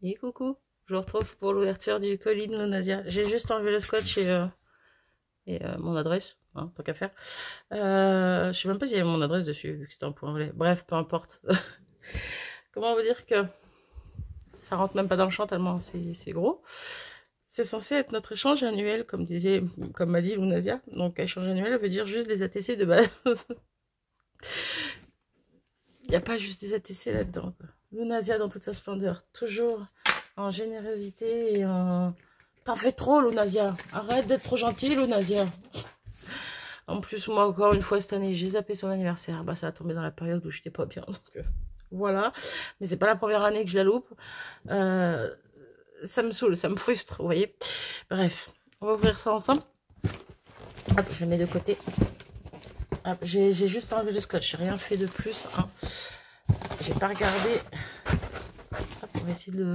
Et coucou, je vous retrouve pour l'ouverture du colis de Lunasia. J'ai juste enlevé le scotch et mon adresse, hein, tant qu'à faire. Je sais même pas s'il y avait mon adresse dessus, vu que c'était un point anglais. Bref, peu importe. Comment vous dire que ça rentre même pas dans le champ tellement c'est gros. C'est censé être notre échange annuel, comme m'a dit Lunasia. Donc échange annuel veut dire juste des ATC de base. Il n'y a pas juste des ATC là-dedans. Lunasia dans toute sa splendeur, toujours en générosité et en... T'en fais trop, Lunasia. Arrête d'être trop gentil, Lunasia. En plus, moi, encore une fois, cette année, j'ai zappé son anniversaire. Bah, ça a tombé dans la période où j'étais pas bien. Donc, voilà. Mais c'est pas la première année que je la loupe. Ça me saoule, ça me frustre, vous voyez. Bref, on va ouvrir ça ensemble. Hop, je le mets de côté. Hop, j'ai juste enlevé le scotch. J'ai rien fait de plus. Hein. J'ai pas regardé. Hop, on va essayer de le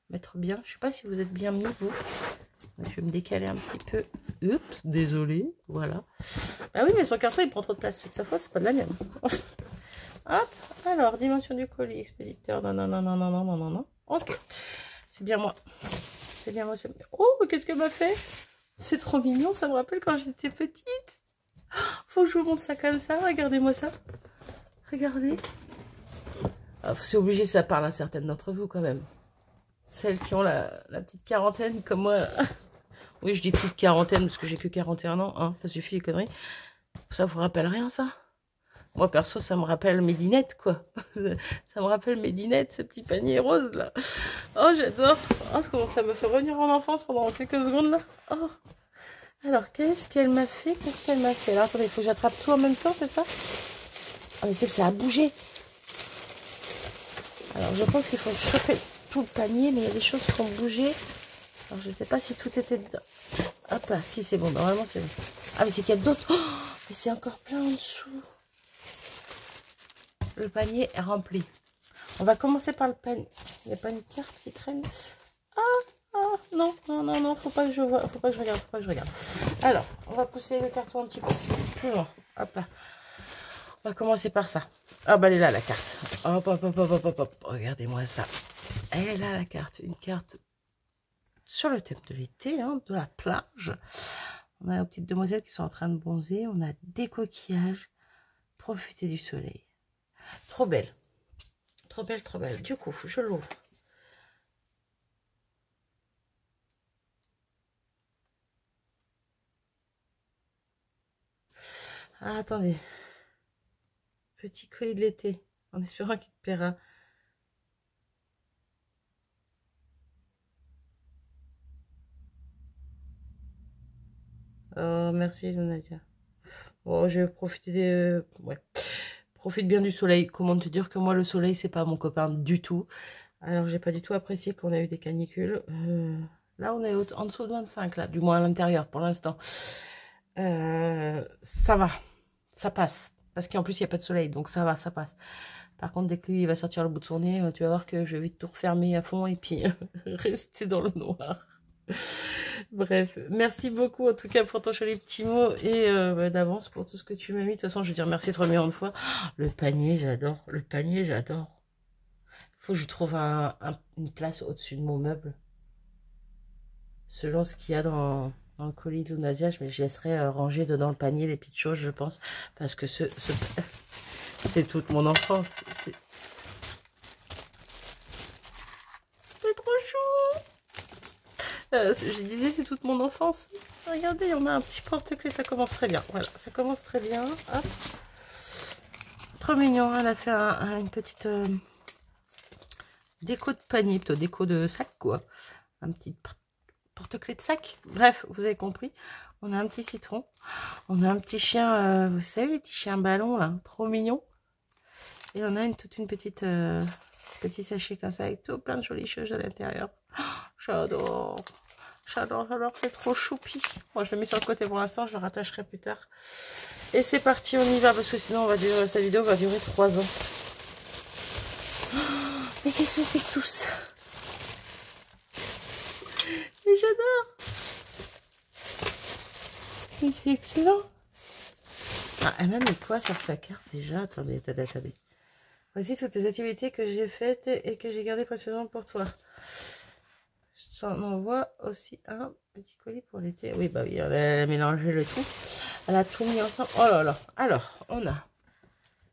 mettre bien. Je sais pas si vous êtes bien mis, vous. Je vais me décaler un petit peu. Oups, désolé. Voilà. Ah oui, mais son carton, il prend trop de place. C'est de sa faute, c'est pas de la mienne. Hop. Alors, dimension du colis, expéditeur. Non, non, non, non, non, non, non, non, non. Ok. C'est bien moi. C'est bien moi. Oh, qu'est-ce qu'elle m'a fait? C'est trop mignon. Ça me rappelle quand j'étais petite. Faut que je vous montre ça comme ça. Regardez-moi ça. Regardez. Oh, c'est obligé, ça parle à certaines d'entre vous quand même. Celles qui ont la petite quarantaine comme moi. Oui, je dis petite quarantaine parce que j'ai que 41 ans. Hein, ça suffit les conneries. Ça vous rappelle rien, ça? Moi, perso, ça me rappelle mes dinettes, quoi. Ça me rappelle mes dinettes, ce petit panier rose, là. Oh, j'adore. Oh, ça me fait revenir en enfance pendant quelques secondes, là. Oh. Alors, qu'est-ce qu'elle m'a fait? Qu'est-ce qu'elle m'a fait? Alors, attendez, il faut que j'attrape tout en même temps, c'est ça? Ah, mais c'est que ça a bougé. Alors, je pense qu'il faut choper tout le panier, mais il y a des choses qui ont bougé. Alors, je sais pas si tout était dedans. Hop là, si c'est bon, normalement c'est bon. Ah, mais c'est qu'il y a d'autres. Oh, mais c'est encore plein en dessous. Le panier est rempli. On va commencer par le panier. Il n'y a pas une carte qui traîne. Non, non, non, non, faut pas que je vois, faut pas que je regarde, faut pas que je regarde. Alors, on va pousser le carton un petit peu plus loin. Hop là. On va commencer par ça. Ah bah elle est là la carte. Hop, hop, hop, hop, hop, hop. Regardez-moi ça. Elle est là la carte. Une carte sur le thème de l'été, hein, de la plage. On a nos petites demoiselles qui sont en train de bronzer. On a des coquillages. Profitez du soleil. Trop belle. Trop belle, trop belle. Du coup, je l'ouvre. Ah, attendez. Petit colis de l'été. En espérant qu'il te plaira. Oh, merci, Lunasia. Bon, je vais profiter des... Ouais. Profite bien du soleil. Comment te dire que moi, le soleil, c'est pas mon copain du tout. Alors, j'ai pas du tout apprécié qu'on a eu des canicules. Là, on est en dessous de 25, là. Du moins à l'intérieur, pour l'instant. Ça va. Ça passe. Parce qu'en plus, il n'y a pas de soleil. Donc, ça va, ça passe. Par contre, dès que lui, il va sortir le bout de son nez, tu vas voir que je vais vite tout refermer à fond et puis rester dans le noir. Bref, merci beaucoup en tout cas pour ton joli petit mot et d'avance pour tout ce que tu m'as mis. De toute façon, je vais dire merci 3 millions de fois. Le panier, j'adore. Le panier, j'adore. Il faut que je trouve une place au-dessus de mon meuble. Selon ce qu'il y a dans le colis de Lunasia, je laisserai ranger dedans le panier les petites choses, je pense. Parce que c'est toute mon enfance. C'est trop chou. Je disais, c'est toute mon enfance. Regardez, on a un petit porte-clés, ça commence très bien. Voilà, ça commence très bien. Hop. Trop mignon, elle a fait une petite déco de panier, plutôt déco de sac, quoi. Un petit porte-clés de sac. Bref, vous avez compris. On a un petit citron. On a un petit chien, vous savez, les petits chiens ballons, là. Trop mignon. Et on a toute une petite... petit sachet comme ça, avec tout plein de jolies choses à l'intérieur. Oh, j'adore. J'adore, j'adore, c'est trop choupi. Moi, je le mets sur le côté pour l'instant, je le rattacherai plus tard. Et c'est parti, on y va, parce que sinon, cette vidéo va durer 3 ans. Oh, mais qu'est-ce que c'est que tout ça? Mais j'adore. Mais c'est excellent. Ah, elle m'a mis quoi sur sa carte déjà? Attendez, attendez, attendez. Voici toutes les activités que j'ai faites et que j'ai gardées précieusement pour toi. Je t'en envoie aussi un petit colis pour l'été. Oui, bah oui, elle a mélangé le tout. Elle a tout mis ensemble. Oh là là. Alors, on a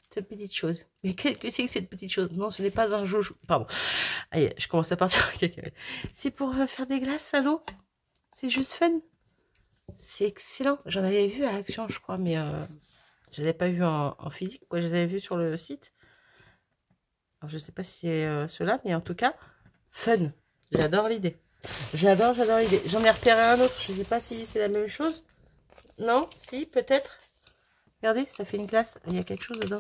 cette petite chose. Mais qu'est-ce que c'est que cette petite chose? Non, ce n'est pas un joujou. Pardon. Allez, je commence à partir. C'est pour faire des glaces à l'eau. C'est juste fun. C'est excellent. J'en avais vu à Action, je crois, mais je ne les avais pas vu en physique. Quoi. Je les avais vus sur le site. Alors, je ne sais pas si c'est ceux-là, mais en tout cas, fun. J'adore l'idée. J'adore l'idée. J'en ai repéré un autre. Je ne sais pas si c'est la même chose. Non, si, peut-être. Regardez, ça fait une glace. Il y a quelque chose dedans.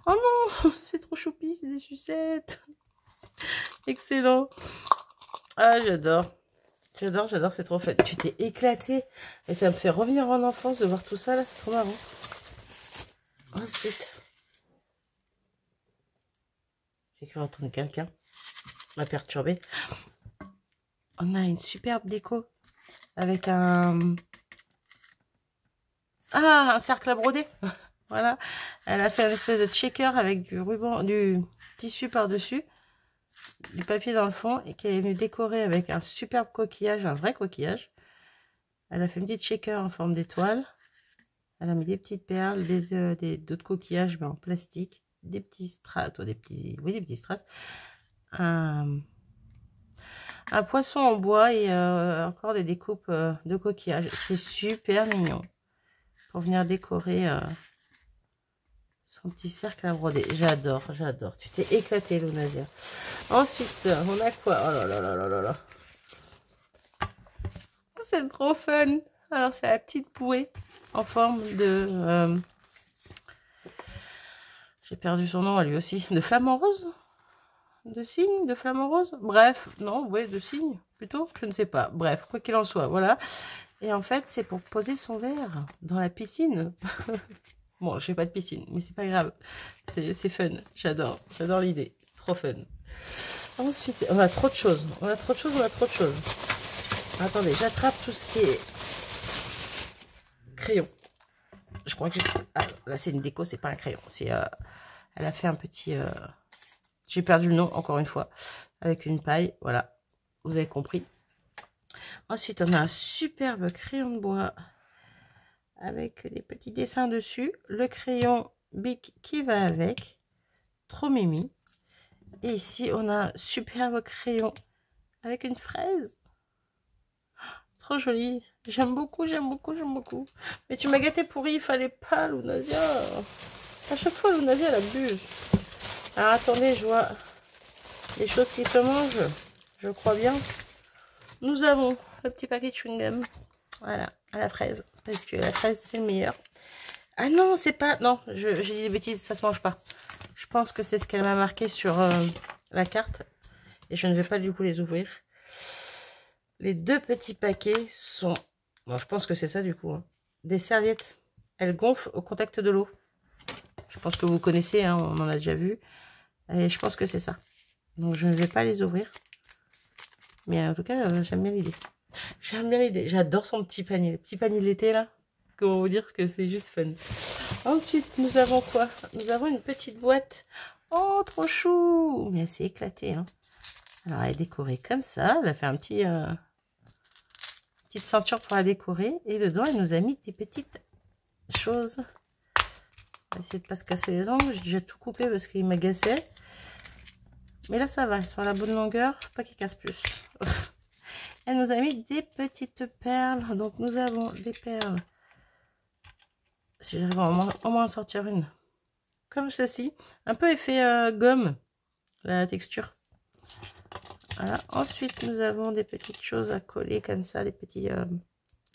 Oh non, c'est trop choupi, c'est des sucettes. Excellent. Ah, j'adore. J'adore, c'est trop fun. Tu t'es éclaté. Et ça me fait revenir en enfance de voir tout ça, là. C'est trop marrant. Ensuite, j'ai cru entendre quelqu'un m'a perturbé. On a une superbe déco avec un cercle à broder. Voilà. Elle a fait une espèce de checker avec du ruban, du tissu par-dessus, du papier dans le fond, et qu'elle est venue décorer avec un superbe coquillage, un vrai coquillage. Elle a fait une petite shaker en forme d'étoile. Elle a mis des petites perles, d'autres coquillages mais en plastique, des petits strass, des petits strass, un poisson en bois et encore des découpes de coquillages. C'est super mignon pour venir décorer son petit cercle à broder. J'adore. Tu t'es éclaté, Lunazia. Ensuite, on a quoi? Oh là là là là là là. C'est trop fun. Alors, c'est la petite bouée en forme de... j'ai perdu son nom à lui aussi. De flamant rose? De cygne? De flamant rose? Bref, non, ouais, de cygne plutôt. Je ne sais pas. Bref, quoi qu'il en soit, voilà. Et en fait, c'est pour poser son verre dans la piscine. Bon, j'ai pas de piscine, mais c'est pas grave. C'est fun. J'adore l'idée. Trop fun. Ensuite, on a trop de choses. Attendez, j'attrape tout ce qui est crayon. Je crois que j'ai... Ah, là, c'est une déco, c'est pas un crayon. C'est, elle a fait un petit... J'ai perdu le nom, encore une fois. Avec une paille, voilà. Vous avez compris. Ensuite, on a un superbe crayon de bois avec des petits dessins dessus. Le crayon Bic qui va avec. Trop mimi. Et ici, on a un superbe crayon avec une fraise. Trop joli. J'aime beaucoup. Mais tu m'as gâté pourri, il fallait pas, Lunazia. À chaque fois, Lunazia, elle abuse. Alors, attendez, je vois les choses qui se mangent. Je crois bien. Nous avons le petit paquet de chewing-gum. Voilà, à la fraise. Parce que la fraise, c'est le meilleur. Ah non, c'est pas... Non, j'ai dit des bêtises, ça se mange pas. Je pense que c'est ce qu'elle m'a marqué sur la carte. Et je ne vais pas du coup les ouvrir. Les deux petits paquets sont... Bon, je pense que c'est ça du coup. Hein. Des serviettes. Elles gonflent au contact de l'eau. Je pense que vous connaissez, hein, on en a déjà vu. Et je pense que c'est ça. Donc je ne vais pas les ouvrir. Mais en tout cas, j'aime bien l'idée. J'adore son petit panier. Le petit panier de l'été là. Comment vous dire que c'est juste fun. Ensuite, nous avons quoi? Nous avons une petite boîte. Oh, trop chou! Mais elle s'est éclatée. Hein. Alors, elle est décorée comme ça. Elle a fait un petit... petite ceinture pour la décorer. Et dedans, elle nous a mis des petites choses. On va essayer de ne pas se casser les ongles. J'ai déjà tout coupé parce qu'il m'agaçait. Mais là, ça va. Ils sont à la bonne longueur. Faut pas qu'ils cassent plus. Elle nous a mis des petites perles. Donc, nous avons des perles. Si j'arrive à au moins en sortir une. Comme ceci. Un peu effet gomme. La texture. Voilà. Ensuite, nous avons des petites choses à coller comme ça. Des petits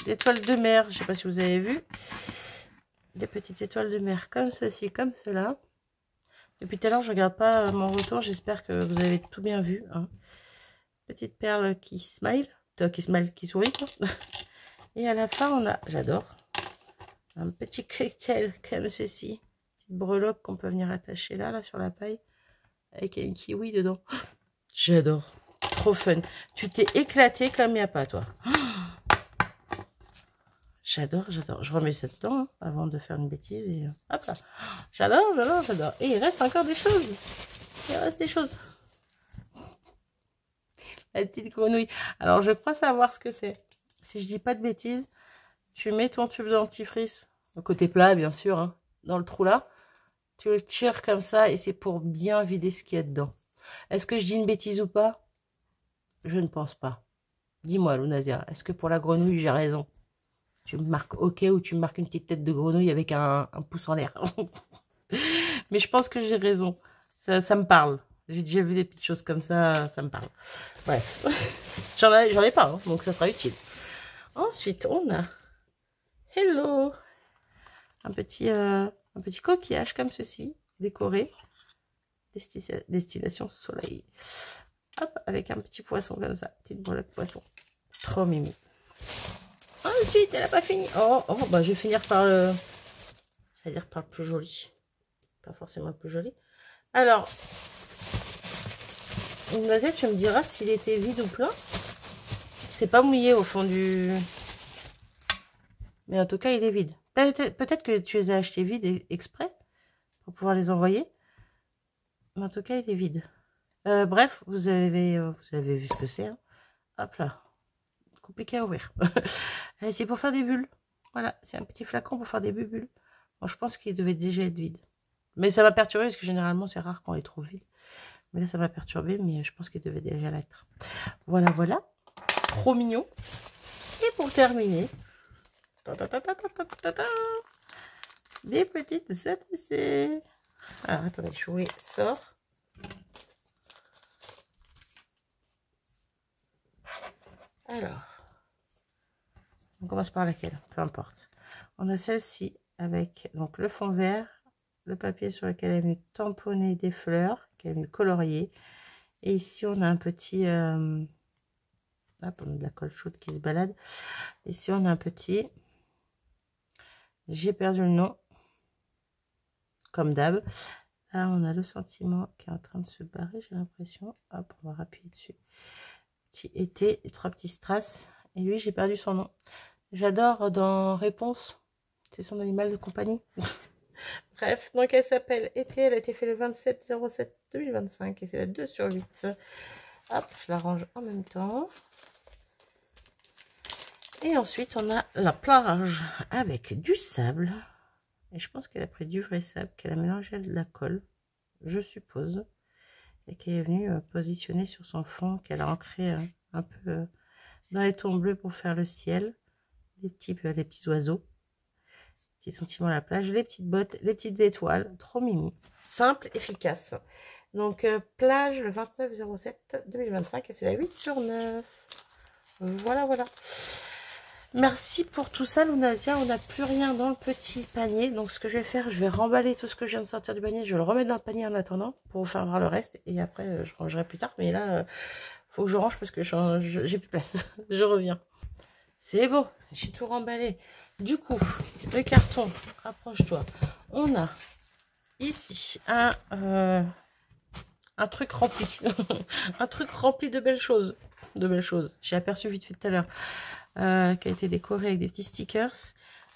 étoiles de mer. Je ne sais pas si vous avez vu. Des petites étoiles de mer comme ceci, comme cela. Depuis tout à l'heure, je ne regarde pas mon retour. J'espère que vous avez tout bien vu. Hein. Petite perle qui smile. Qui sourit. Quoi. Et à la fin, on a, j'adore, un petit cocktail comme ceci. Petite breloque qu'on peut venir attacher là sur la paille. Avec un kiwi dedans. J'adore. Trop fun. Tu t'es éclaté comme il n'y a pas, toi. J'adore, j'adore. Je remets ça dedans hein, avant de faire une bêtise. Et hop là. J'adore, j'adore, j'adore. Et il reste encore des choses. Il reste des choses. La petite grenouille. Alors, je crois savoir ce que c'est. Si je dis pas de bêtises, tu mets ton tube dentifrice, au côté plat, bien sûr, hein, dans le trou là. Tu le tires comme ça et c'est pour bien vider ce qu'il y a dedans. Est-ce que je dis une bêtise ou pas? Je ne pense pas. Dis-moi, Lunazia, est-ce que pour la grenouille, j'ai raison? Tu me marques OK ou tu me marques une petite tête de grenouille avec un pouce en l'air. Mais je pense que j'ai raison. Ça me parle. J'ai déjà vu des petites choses comme ça me parle. Bref, j'en ai pas, hein, donc ça sera utile. Ensuite, on a Hello, un petit coquillage comme ceci, décoré, destination soleil. Hop, avec un petit poisson comme ça, petite boule de poisson. Trop mimi. Ensuite, elle n'a pas fini. Oh, bah je vais finir par le... Je vais dire par le plus joli. Pas forcément le plus joli. Alors, Nadia, tu me diras s'il était vide ou plein. C'est pas mouillé au fond du... Mais en tout cas, il est vide. Peut-être que tu les as achetés vides exprès pour pouvoir les envoyer. Mais en tout cas, il est vide. Bref, vous avez vu ce que c'est. Hein. Hop là. Compliqué à ouvrir. C'est pour faire des bulles. Voilà, c'est un petit flacon pour faire des bulles. Bon, je pense qu'il devait déjà être vide. Mais ça m'a perturbé parce que généralement, c'est rare qu'on les trouve vides. Mais là, ça m'a perturbé, mais je pense qu'il devait déjà l'être. Voilà, voilà. Trop mignon. Et pour terminer, des petites satisfaites. Alors, attendez, je vous les sors. Alors, on commence par laquelle? Peu importe. On a celle-ci avec donc le fond vert, le papier sur lequel elle est venue tamponner des fleurs, qu'elle est venue colorier. Et ici, on a un petit... hop, on a de la colle chaude qui se balade. Ici, on a un petit... J'ai perdu le nom. Comme d'hab. Là, on a le sentiment qui est en train de se barrer, j'ai l'impression. Hop, on va appuyer dessus. Petit été, et 3 petits strass. Et lui, j'ai perdu son nom. J'adore dans Réponse. C'est son animal de compagnie. Bref, donc elle s'appelle Été. Elle a été faite le 27/07/2025. Et c'est la 2/8. Hop, je la range en même temps. Et ensuite, on a la plage avec du sable. Et je pense qu'elle a pris du vrai sable, qu'elle a mélangé à de la colle, je suppose. Et qu'elle est venue positionner sur son fond, qu'elle a ancré un peu dans les tons bleus pour faire le ciel. Les petits oiseaux. Petits sentiments à la plage. Les petites bottes, les petites étoiles. Trop mimi. Simple, efficace. Donc, plage le 29/07/2025. Et c'est la 8/9. Voilà, voilà. Merci pour tout ça, Lunazia. On n'a plus rien dans le petit panier. Donc, ce que je vais faire, je vais remballer tout ce que je viens de sortir du panier. Je vais le remettre dans le panier en attendant pour vous faire voir le reste. Et après, je rangerai plus tard. Mais là, faut que je range parce que j'ai plus de place. Je reviens. C'est bon, j'ai tout remballé. Du coup, le carton, rapproche-toi. On a ici un truc rempli. Un truc rempli de belles choses. J'ai aperçu vite fait tout à l'heure. Qui a été décoré avec des petits stickers.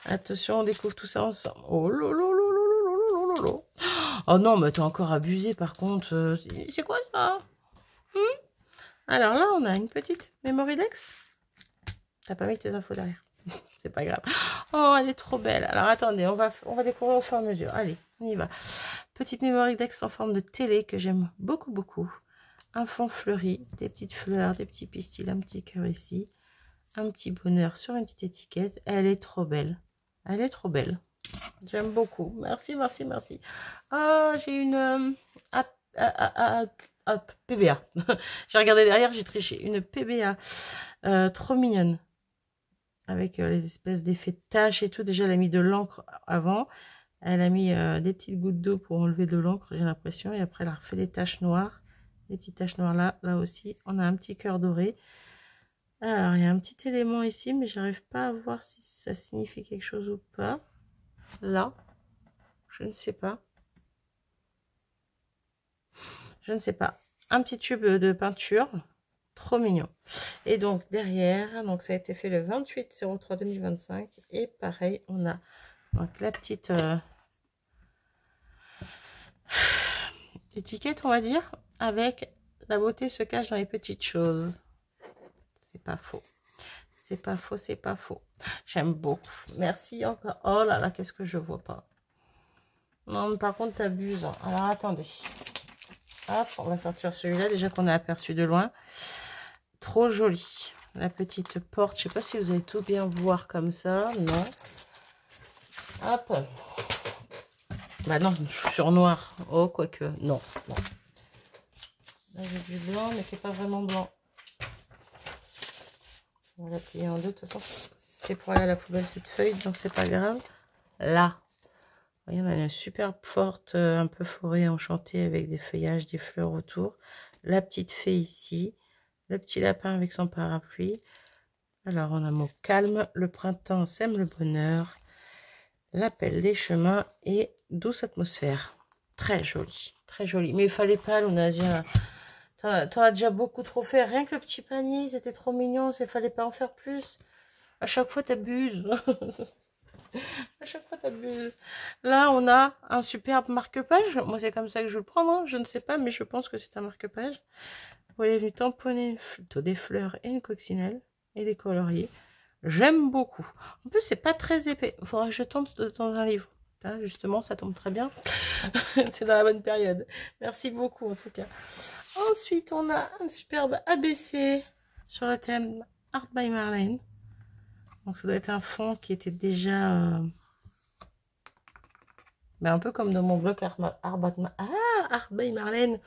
Attention, on découvre tout ça ensemble. Oh lolo. Oh non, mais t'as encore abusé par contre. C'est quoi ça? Alors là, on a une petite Memorydex. T'as pas mis tes infos derrière. C'est pas grave. Oh, elle est trop belle. Alors attendez, on va découvrir au fur et à mesure. Allez, on y va. Petite Memorydex en forme de télé que j'aime beaucoup, beaucoup. Un fond fleuri, des petites fleurs, des petits pistils, un petit cœur ici. Un petit bonheur sur une petite étiquette. Elle est trop belle. Elle est trop belle. J'aime beaucoup. Merci, merci, merci. Ah, j'ai une PBA. J'ai regardé derrière, j'ai triché. Une PBA trop mignonne. Avec les espèces d'effets de taches et tout. Déjà, elle a mis de l'encre avant. Elle a mis des petites gouttes d'eau pour enlever de l'encre, j'ai l'impression. Et après, elle a refait des taches noires. Des petites taches noires là. Là aussi, on a un petit cœur doré. Alors, il y a un petit élément ici, mais j'arrive pas à voir si ça signifie quelque chose ou pas. Là, je ne sais pas. Je ne sais pas. Un petit tube de peinture, Trop mignon. Et donc derrière, donc ça a été fait le 28/03/2025. Et pareil, on a donc la petite étiquette, on va dire, avec la beauté se cache dans les petites choses. C'est pas faux. C'est pas faux, c'est pas faux. J'aime beaucoup. Merci encore. Oh là là, qu'est-ce que je vois pas. Non, mais par contre, t'abuses. Alors, attendez. Hop, on va sortir celui-là, déjà qu'on a aperçu de loin. Trop joli. La petite porte. Je sais pas si vous allez tout bien voir comme ça. Non. Hop. Bah non, sur noir. Oh, quoique. Non, non. Là, j'ai du blanc, mais qui n'est pas vraiment blanc. On va la plier en deux. De toute façon, c'est pour aller à la poubelle cette feuille, donc c'est pas grave. Là, vous voyez, on a une superbe porte un peu forêt enchantée avec des feuillages, des fleurs autour. La petite fée ici. Le petit lapin avec son parapluie. Alors, on a mot calme. Le printemps sème le bonheur. L'appel des chemins et douce atmosphère. Très joli. Très joli. Mais il fallait pas, Lunasia. T'en as déjà beaucoup trop fait. Rien que le petit panier, c'était trop mignon. Il fallait pas en faire plus. À chaque fois, t'abuses. À chaque fois, t'abuses. Là, on a un superbe marque-page. Moi, c'est comme ça que je le prends. Hein. Je ne sais pas, mais je pense que c'est un marque-page. Vous est venu tamponner des fleurs et une coccinelle et des coloriers. J'aime beaucoup. En plus, c'est pas très épais. Il faudra que je tente dans un livre. Hein, justement, ça tombe très bien. C'est dans la bonne période. Merci beaucoup, en tout cas. Ensuite, on a un superbe ABC sur le thème Art by Marlène. Donc, ça doit être un fond qui était déjà... un peu comme dans mon blog Art by Marlène,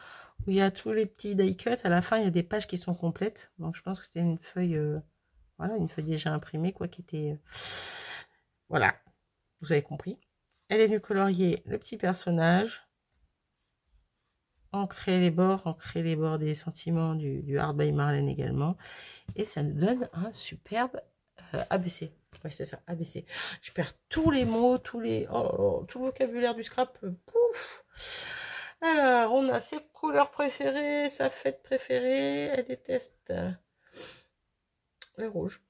où il y a tous les petits die cuts. À la fin, il y a des pages qui sont complètes. Donc, je pense que c'était une feuille... voilà, une feuille déjà imprimée, quoi, qui était... voilà, vous avez compris. Elle est venue colorier le petit personnage. On crée les bords des sentiments du Art by Marlène également. Et ça nous donne un superbe ABC. Ouais, c'est ça, ABC. Je perds tous les mots, tout le vocabulaire du scrap. Pouf. Alors, on a ses couleurs préférées, sa fête préférée. Elle déteste le rouge.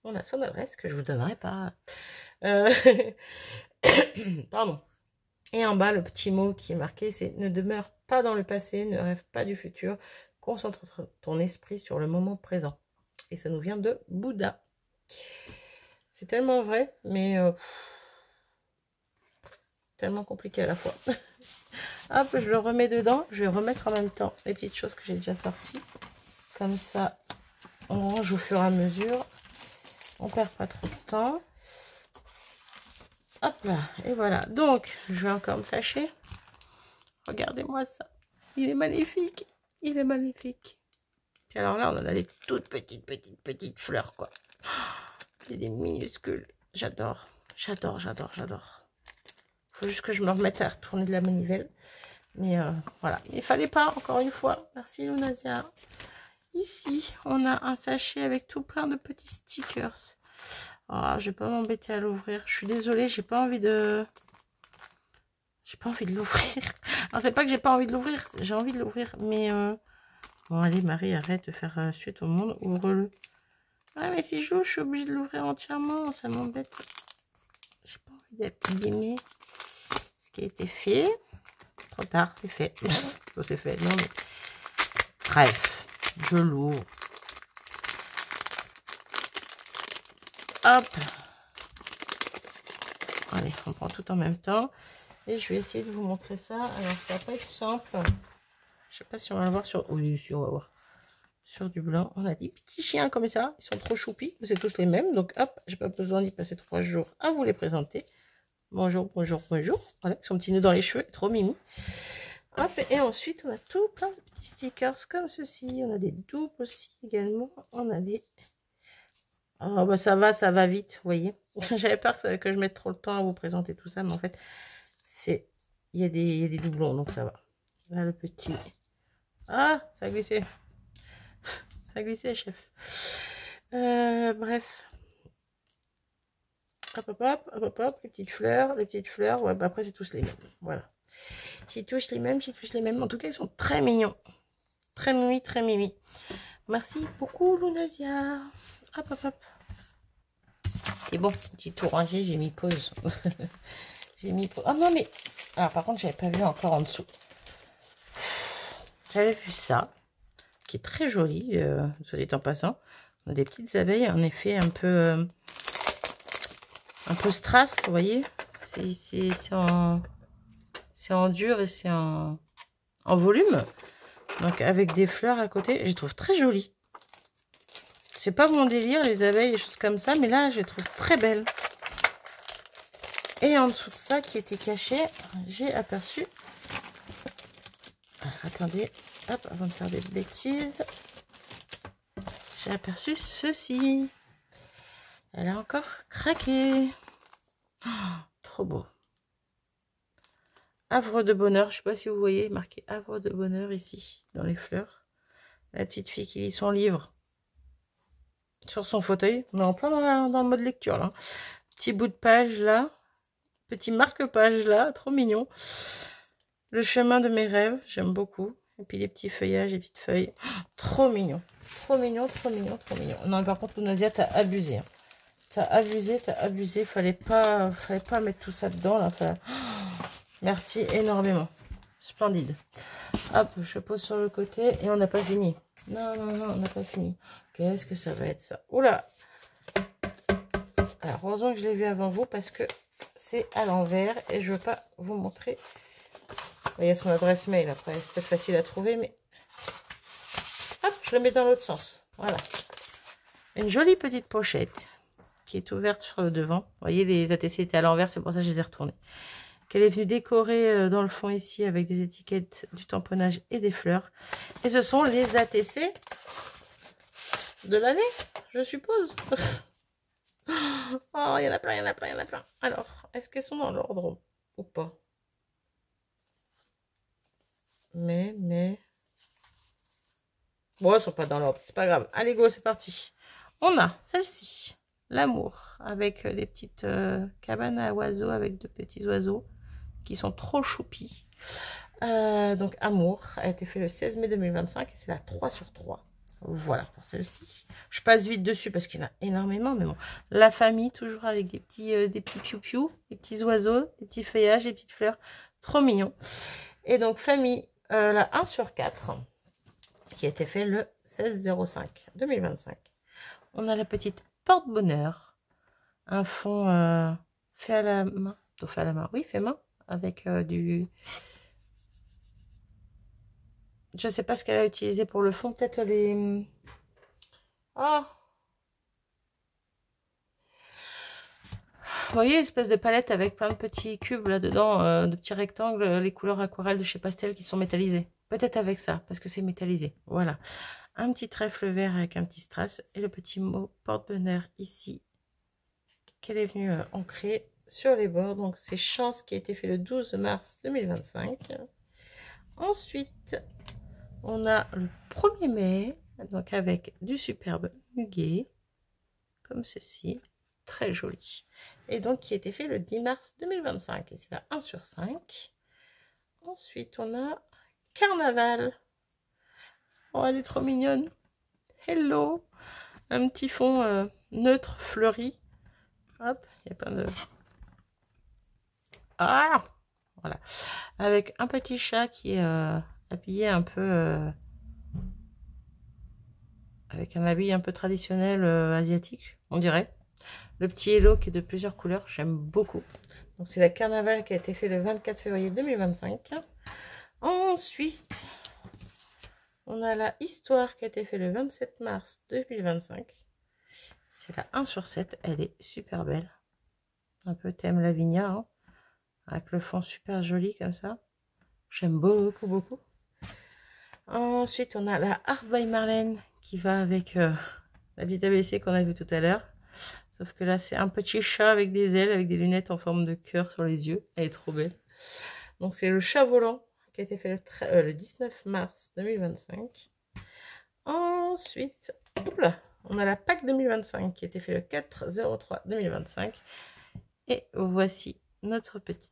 On a son adresse que je vous donnerai pas. Pardon. Et en bas, le petit mot qui est marqué, c'est « Ne demeure pas dans le passé, ne rêve pas du futur, concentre ton esprit sur le moment présent. » Et ça nous vient de Bouddha. C'est tellement vrai, mais tellement compliqué à la fois. Hop, je le remets dedans. Je vais remettre en même temps les petites choses que j'ai déjà sorties. Comme ça, on range au fur et à mesure. On perd pas trop de temps. Hop là, et voilà. Donc, je vais encore me fâcher. Regardez-moi ça. Il est magnifique. Il est magnifique. Puis alors là, on en a des toutes petites fleurs, quoi. C'est des minuscules. J'adore. J'adore. Faut juste que je me remette à retourner de la manivelle. Mais voilà. Il fallait pas, encore une fois. Merci, Lunasia. Ici, on a un sachet avec tout plein de petits stickers. Oh, je vais pas m'embêter à l'ouvrir. Je suis désolée, j'ai pas envie de l'ouvrir. Alors, c'est pas que j'ai pas envie de l'ouvrir, j'ai envie de l'ouvrir. Mais bon, allez, Marie, arrête de faire suite au monde. Ouvre-le. Ouais, mais si je suis obligée de l'ouvrir entièrement. Ça m'embête. J'ai pas envie d'abîmer ce qui a été fait. Trop tard, c'est fait. C'est fait. Non, mais... Bref, je l'ouvre. Hop. Allez, on prend tout en même temps. Et je vais essayer de vous montrer ça. Alors, ça va pas être simple. Je sais pas si on va le voir sur... Oui, si, on va voir. Sur du blanc. On a des petits chiens comme ça. Ils sont trop choupis. C'est tous les mêmes. Donc, hop, j'ai pas besoin d'y passer 3 jours à vous les présenter. Bonjour. Voilà, avec son petit nœud dans les cheveux. Trop mimi. Hop, et ensuite, on a tout plein de petits stickers comme ceci. On a des doubles aussi également. On a des... Oh, bah ça va vite, vous voyez. J'avais peur que je mette trop de temps à vous présenter tout ça, mais en fait, il y a des doublons, donc ça va. Là, le petit... Ah, ça a glissé. Ça a glissé, chef. Bref. Hop, les petites fleurs. Ouais, bah après, c'est tous les mêmes. Voilà. J'y touche les mêmes. En tout cas, ils sont très mignons. Très mimi, très mimi. Merci beaucoup, Lunasia. Hop, hop, hop. C'est bon, petit tout rangé, j'ai mis pause. J'ai mis pause. Oh non, mais... Alors, par contre, j'avais pas vu encore en dessous. J'avais vu ça, qui est très joli, soit dit en passant. On a des petites abeilles, en effet, un peu strass, vous voyez. C'est en dur et c'est en volume. Donc, avec des fleurs à côté, je les trouve très jolies. C'est pas mon délire, les abeilles, les choses comme ça, mais là, je les trouve très belles. Et en dessous de ça, qui était caché, j'ai aperçu... Alors, attendez, hop, avant de faire des bêtises, j'ai aperçu ceci. Elle a encore craqué. Oh, trop beau. Havre de bonheur, je sais pas si vous voyez, marqué Havre de bonheur ici, dans les fleurs. La petite fille qui lit son livre sur son fauteuil. On est en plein dans le mode lecture, là. Petit bout de page, là. Petit marque-page, là. Trop mignon. Le chemin de mes rêves, j'aime beaucoup. Et puis les petits feuillages, les petites feuilles. Oh, trop mignon. Trop mignon, trop mignon, trop mignon. Non, par contre, Lunasia, t'as abusé. Hein. T'as abusé, t'as abusé. Fallait pas mettre tout ça dedans, là. Fallait... Oh, merci énormément. Splendide. Hop, je pose sur le côté et on n'a pas fini. Non, non, non, on n'a pas fini. Qu'est-ce que ça va être, ça? Oula! Alors, heureusement que je l'ai vu avant vous parce que c'est à l'envers et je ne veux pas vous montrer. Il y a son adresse mail après, c'est peut-être facile à trouver, mais hop, je le mets dans l'autre sens. Voilà. Une jolie petite pochette qui est ouverte sur le devant. Vous voyez, les ATC étaient à l'envers, c'est pour ça que je les ai retournés. Qu'elle est venue décorer dans le fond ici avec des étiquettes, du tamponnage et des fleurs. Et ce sont les ATC de l'année, je suppose. Oh, il y en a plein, il y en a plein, il y en a plein. Alors, est-ce qu'elles sont dans l'ordre ou pas? Mais... Bon, elles sont pas dans l'ordre, c'est pas grave. Allez, go, c'est parti. On a celle-ci, l'amour, avec des petites cabanes à oiseaux, avec de petits oiseaux qui sont trop choupis. Donc, amour, elle a été faite le 16 mai 2025 et c'est la 3/3. Voilà pour celle-ci. Je passe vite dessus parce qu'il y en a énormément, mais bon. La famille, toujours avec des petits piou-piou, des petits oiseaux, des petits feuillages, des petites fleurs. Trop mignon. Et donc, famille, la 1/4, qui a été fait le 16/05/2025. On a la petite porte-bonheur. Un fond fait à la main. Fait à la main, oui, fait main. Avec du... Je ne sais pas ce qu'elle a utilisé pour le fond. Peut-être les... Ah, vous voyez, espèce de palette avec plein de petits cubes là-dedans, de petits rectangles, les couleurs aquarelles de chez Pastel qui sont métallisées. Peut-être avec ça, parce que c'est métallisé. Voilà. Un petit trèfle vert avec un petit strass et le petit mot porte-bonheur ici, qu'elle est venue ancrer sur les bords. Donc, c'est Chance qui a été fait le 12 mars 2025. Ensuite, on a le 1er mai, donc avec du superbe muguet, comme ceci, très joli. Et donc, qui a été fait le 10 mars 2025, et c'est la 1/5. Ensuite, on a Carnaval. Oh, elle est trop mignonne. Hello. Un petit fond neutre, fleuri. Hop, il y a plein de... Ah, voilà. Avec un petit chat qui est habillé un peu... avec un habit un peu traditionnel asiatique, on dirait. Le petit hello qui est de plusieurs couleurs, j'aime beaucoup. Donc c'est la Carnaval qui a été fait le 24 février 2025. Ensuite, on a la Histoire qui a été fait le 27 mars 2025. C'est la 1/7, elle est super belle. Un peu thème Lavinia, hein, avec le fond super joli comme ça. J'aime beaucoup, beaucoup. Ensuite, on a la Art by Marlène qui va avec la petite ABC qu'on a vu tout à l'heure. Sauf que là, c'est un petit chat avec des ailes, avec des lunettes en forme de cœur sur les yeux. Elle est trop belle. Donc, c'est le chat volant qui a été fait le 19 mars 2025. Ensuite, oula, on a la Pâques 2025 qui a été fait le 4/03/2025. Et voici notre petit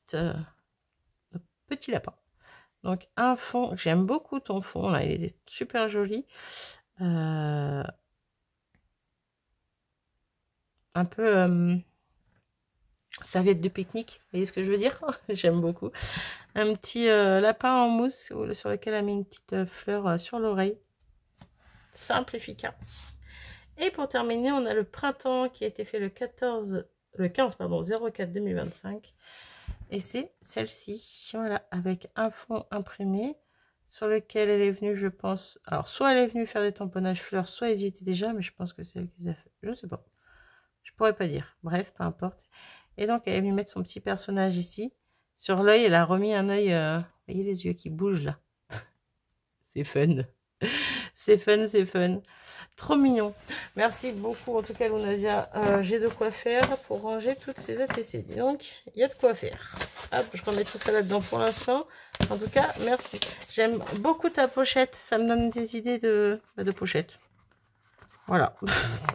lapin Donc, un fond, j'aime beaucoup ton fond, là, il est super joli. Un peu serviette de pique-nique, vous voyez ce que je veux dire? J'aime beaucoup. Un petit lapin en mousse sur lequel elle a mis une petite fleur sur l'oreille. Simple, efficace. Et pour terminer, on a le printemps qui a été fait le 15 04 2025. Et c'est celle-ci, voilà, avec un fond imprimé sur lequel elle est venue, je pense. Alors, soit elle est venue faire des tamponnages fleurs, soit ils y étaient déjà, mais je pense que c'est elle qui les a fait. Je sais pas. Je pourrais pas dire. Bref, peu importe. Et donc, elle est venue mettre son petit personnage ici. Sur l'œil, elle a remis un œil. Vous voyez les yeux qui bougent là. C'est fun. C'est fun, c'est fun. Trop mignon. Merci beaucoup en tout cas Lunasia. J'ai de quoi faire pour ranger toutes ces ATC. Donc, il y a de quoi faire. Hop, je remets tout ça là-dedans pour l'instant. En tout cas, merci. J'aime beaucoup ta pochette. Ça me donne des idées de pochette. Voilà,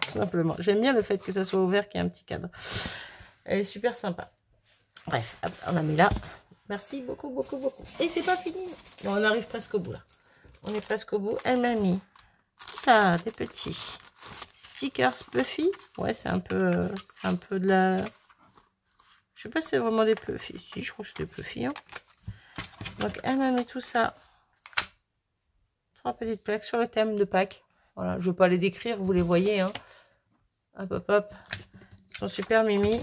tout simplement. J'aime bien le fait que ça soit ouvert, qu'il y ait un petit cadre. Elle est super sympa. Bref, hop, on a mis là. Merci beaucoup, beaucoup, beaucoup. Et c'est pas fini. Bon, on arrive presque au bout là. On est presque au bout. Elle m'a mis ça, des petits stickers Puffy. Ouais, c'est un peu de la... Je sais pas si c'est vraiment des Puffy. Si, je crois que c'est des Puffy. Hein. Donc, elle m'a mis tout ça. 3 petites plaques sur le thème de Pâques. Voilà, je ne vais pas les décrire, vous les voyez. Hein. Hop, hop, hop. Ils sont super mimi.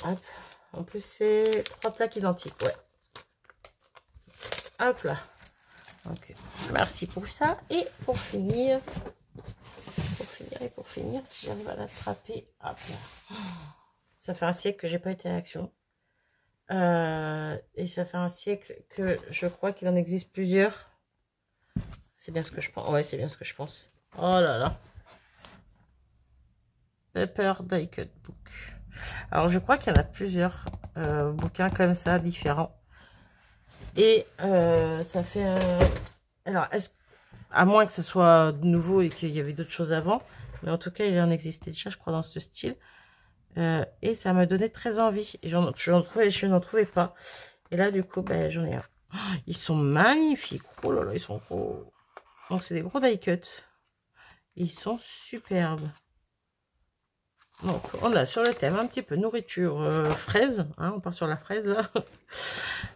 Hop. En plus, c'est 3 plaques identiques. Ouais. Hop là. Donc, merci pour ça. Et pour finir, si j'arrive à l'attraper, hop là. Ça fait un siècle que j'ai pas été à Action. Et ça fait un siècle que je crois qu'il en existe plusieurs. C'est bien ce que je pense. Ouais, c'est bien ce que je pense. Oh là là. Pepper Die Cut Book. Alors, je crois qu'il y en a plusieurs bouquins comme ça, différents. Et ça fait un... Alors, à moins que ce soit nouveau et qu'il y avait d'autres choses avant. Mais en tout cas, il en existait déjà, je crois, dans ce style. Et ça me donnait très envie. Et je n'en trouvais pas. Et là, du coup, ben, j'en ai un. Oh, ils sont magnifiques. Oh là là, ils sont gros. Donc, c'est des gros die cut. Ils sont superbes. Donc, on a sur le thème un petit peu nourriture fraise. Hein, on part sur la fraise, là.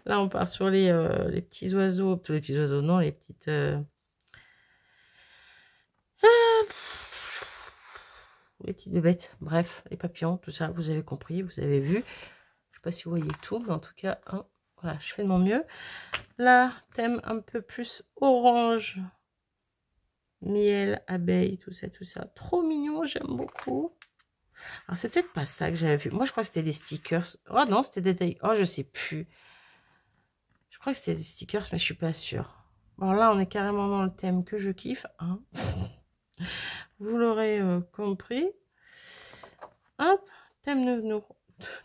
Là, on part sur les petits oiseaux. Les petits oiseaux, non, les petites... les petites bébêtes. Bref, les papillons, tout ça, vous avez compris, vous avez vu. Je sais pas si vous voyez tout, mais en tout cas, hein, voilà, je fais de mon mieux. Là, thème un peu plus orange. Miel, abeille, tout ça, tout ça. Trop mignon, j'aime beaucoup. Alors, c'est peut-être pas ça que j'avais vu. Moi, je crois que c'était des stickers. Oh non, c'était des... Oh, je sais plus. Je crois que c'était des stickers, mais je suis pas sûre. Bon, là, on est carrément dans le thème que je kiffe. Hein. Vous l'aurez compris. Hop, thème nounours.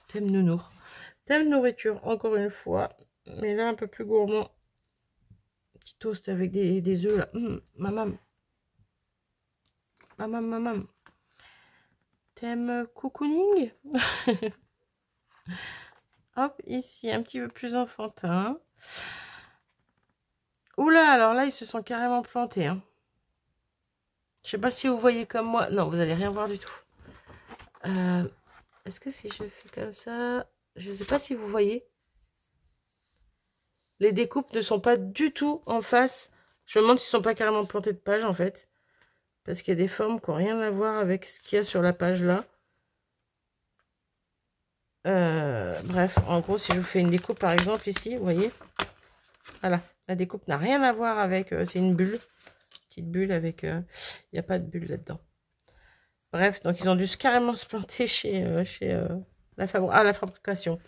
Thème nounours. Thème nourriture, encore une fois. Mais là, un peu plus gourmand. Petit toast avec des œufs, là. Maman. Maman. Thème cocooning. Hop, ici, un petit peu plus enfantin. Oula, alors là, ils se sont carrément plantés. Hein. Je sais pas si vous voyez comme moi. Non, vous allez rien voir du tout. Est-ce que si je fais comme ça... Je sais pas si vous voyez. Les découpes ne sont pas du tout en face. Je me demande s'ils ne sont pas carrément plantés de page, en fait. Parce qu'il y a des formes qui n'ont rien à voir avec ce qu'il y a sur la page, là. Bref, en gros, si je vous fais une découpe, par exemple, ici, vous voyez. Voilà, la découpe n'a rien à voir avec... c'est une bulle. Petite bulle avec... Il n'y a pas de bulle là-dedans. Bref, donc ils ont dû carrément se planter chez la fabrication.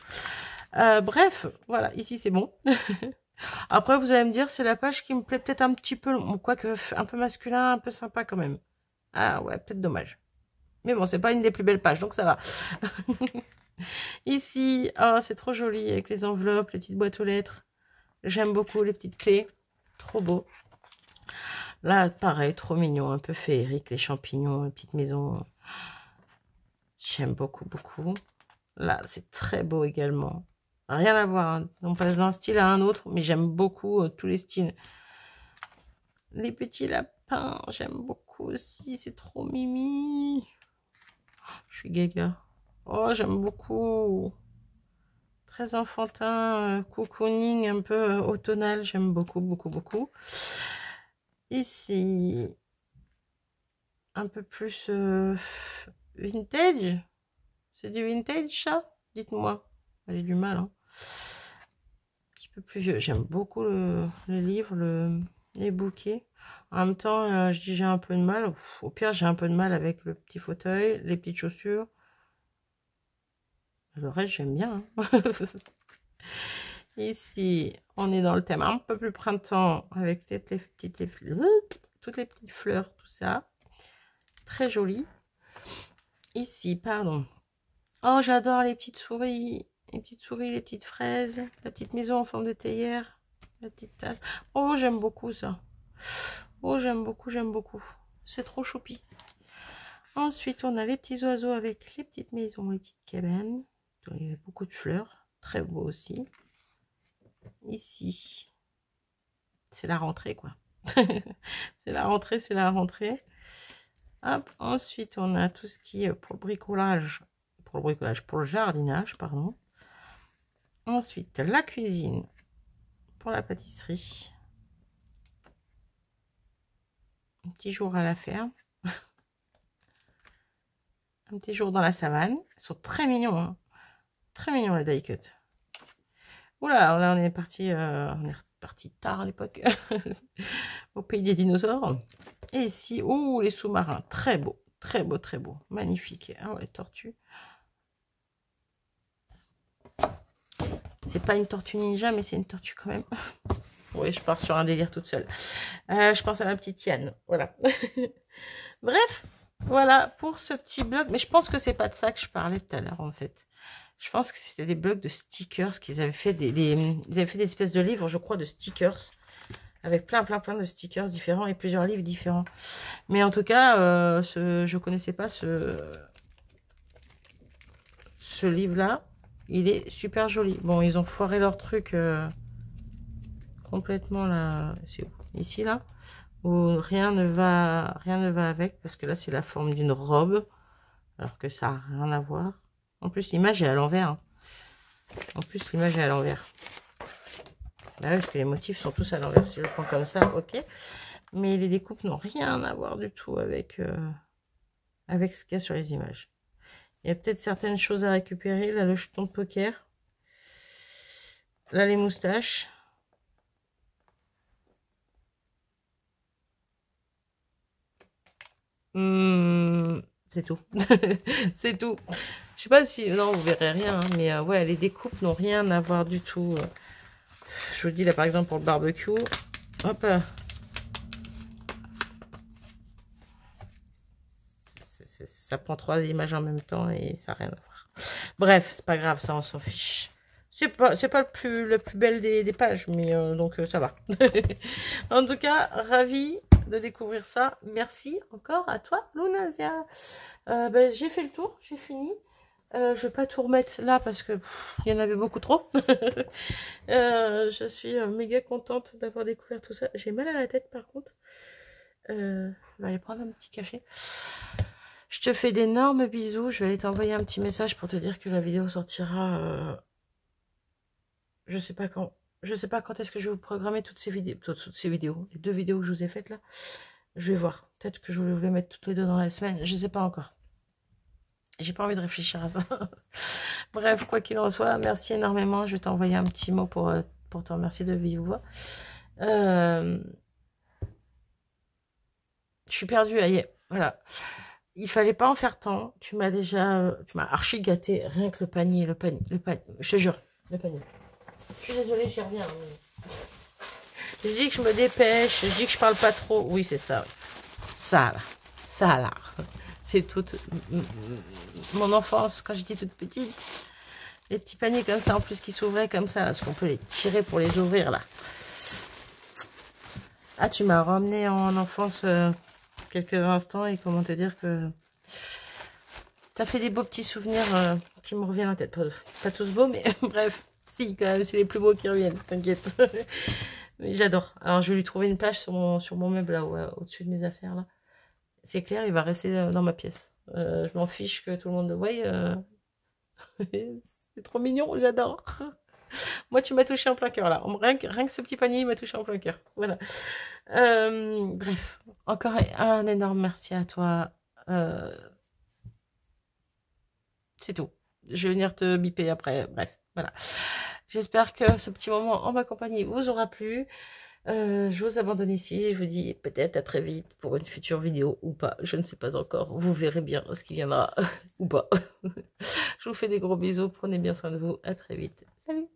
Bref, voilà, ici c'est bon. Après, vous allez me dire, c'est la page qui me plaît peut-être un petit peu, quoique un peu masculin, un peu sympa quand même. Ah ouais, peut-être dommage. Mais bon, c'est pas une des plus belles pages, donc ça va. Ici, oh, c'est trop joli avec les enveloppes, les petites boîtes aux lettres. J'aime beaucoup les petites clés. Trop beau. Là, pareil, trop mignon, un peu féerique, les champignons, les petites maisons. J'aime beaucoup, beaucoup. Là, c'est très beau également. Rien à voir, hein. On passe d'un style à un autre, mais j'aime beaucoup tous les styles. Les petits lapins, j'aime beaucoup aussi, c'est trop mimi. Je suis gaga. Oh, j'aime beaucoup. Très enfantin, cocooning, un peu automnal, j'aime beaucoup, beaucoup, beaucoup. Ici, un peu plus vintage. C'est du vintage, ça? Dites-moi. J'ai du mal, hein. Un petit peu plus vieux. J'aime beaucoup le livre, les bouquets. En même temps, je dis j'ai un peu de mal. Au pire, j'ai un peu de mal avec le petit fauteuil, les petites chaussures. Le reste, j'aime bien, hein. Ici, on est dans le thème un peu plus printemps avec toutes les petites fleurs, tout ça. Très joli. Ici, pardon. Oh, j'adore les petites souris. Les petites souris, les petites fraises. La petite maison en forme de théière. La petite tasse. Oh, j'aime beaucoup ça. Oh, j'aime beaucoup, j'aime beaucoup. C'est trop choupi. Ensuite, on a les petits oiseaux avec les petites maisons, les petites cabanes. Il y a beaucoup de fleurs. Très beau aussi. Ici, c'est la rentrée, quoi. C'est la rentrée, c'est la rentrée. Hop. Ensuite, on a tout ce qui est pour le bricolage, pour le jardinage, pardon. Ensuite, la cuisine pour la pâtisserie. Un petit jour à la ferme. Un petit jour dans la savane. Ils sont très mignons, hein. Très mignons les die cut. Oula, là on est parti tard à l'époque. Au pays des dinosaures. Et ici, oh, les sous-marins, très beau, très beau, très beau, magnifique. Oh, les tortues. C'est pas une tortue ninja, mais c'est une tortue quand même. Oui, je pars sur un délire toute seule. Je pense à ma petite Yann, voilà. Bref, voilà pour ce petit blog. Mais je pense que c'est pas de ça que je parlais tout à l'heure, en fait. Je pense que c'était des blogs de stickers qu'ils avaient fait. Ils avaient fait des espèces de livres, je crois, de stickers. Avec plein de stickers différents et plusieurs livres différents. Mais en tout cas, je connaissais pas ce livre-là. Il est super joli. Bon, ils ont foiré leur truc complètement là. C'est où? Ici, là. Où rien ne va avec. Parce que là, c'est la forme d'une robe. Alors que ça n'a rien à voir. En plus, l'image est à l'envers. Hein. En plus, l'image est à l'envers. Bah oui, parce que les motifs sont tous à l'envers. Si je le prends comme ça, ok. Mais les découpes n'ont rien à voir du tout avec, avec ce qu'il y a sur les images. Il y a peut-être certaines choses à récupérer. Là, le jeton de poker. Là, les moustaches. C'est tout. C'est tout. Je sais pas si... Non, vous verrez rien. Hein, mais ouais, les découpes n'ont rien à voir du tout. Je vous dis, là, par exemple, pour le barbecue. Hop là. Ça prend 3 images en même temps et ça n'a rien à voir. Bref, c'est pas grave, ça, on s'en fiche. C'est pas le plus belle des pages, mais donc ça va. En tout cas, ravie de découvrir ça. Merci encore à toi, Lunasia. Ben, j'ai fait le tour, j'ai fini. Je vais pas tout remettre là parce que il y en avait beaucoup trop. Je suis méga contente d'avoir découvert tout ça. J'ai mal à la tête par contre. Je vais aller prendre un petit cachet. Je te fais d'énormes bisous. Je vais aller t'envoyer un petit message pour te dire que la vidéo sortira. Je sais pas quand. Je sais pas quand est-ce que je vais vous programmer toutes ces vidéos. Les 2 vidéos que je vous ai faites là. Je vais voir. Peut-être que je vais vous les mettre toutes les 2 dans la semaine. Je sais pas encore. J'ai pas envie de réfléchir à ça. Bref, quoi qu'il en soit, merci énormément. Je vais t'envoyer un petit mot pour te remercier de vive voix. Je suis perdue. Voilà. Il fallait pas en faire tant. Tu m'as archi gâté. Rien que le panier. Je te jure, le panier. Je suis désolée, j'y reviens. Je dis que je me dépêche. Je dis que je parle pas trop. Oui, c'est ça. Ça là. C'est toute mon enfance quand j'étais toute petite. Les petits paniers comme ça, en plus qui s'ouvraient comme ça. Parce qu'on peut les tirer pour les ouvrir là. Ah, tu m'as ramené en enfance quelques instants. Et comment te dire que t'as fait des beaux petits souvenirs qui me reviennent en tête. Pas tous beaux, mais bref. Si, quand même, c'est les plus beaux qui reviennent, t'inquiète. Mais j'adore. Alors, je vais lui trouver une plage sur mon meuble, là, au-dessus de mes affaires, là. C'est clair, il va rester dans ma pièce. Je m'en fiche que tout le monde le voie. C'est trop mignon, j'adore. Moi, tu m'as touché en plein cœur, là. Rien que ce petit panier, il m'a touché en plein cœur. Voilà. Bref, encore un énorme merci à toi. C'est tout. Je vais venir te biper après. Bref, voilà. J'espère que ce petit moment en ma compagnie vous aura plu. Je vous abandonne ici. Je vous dis peut-être à très vite pour une future vidéo ou pas. Je ne sais pas encore. Vous verrez bien ce qui viendra ou pas. Je vous fais des gros bisous. Prenez bien soin de vous. À très vite. Salut!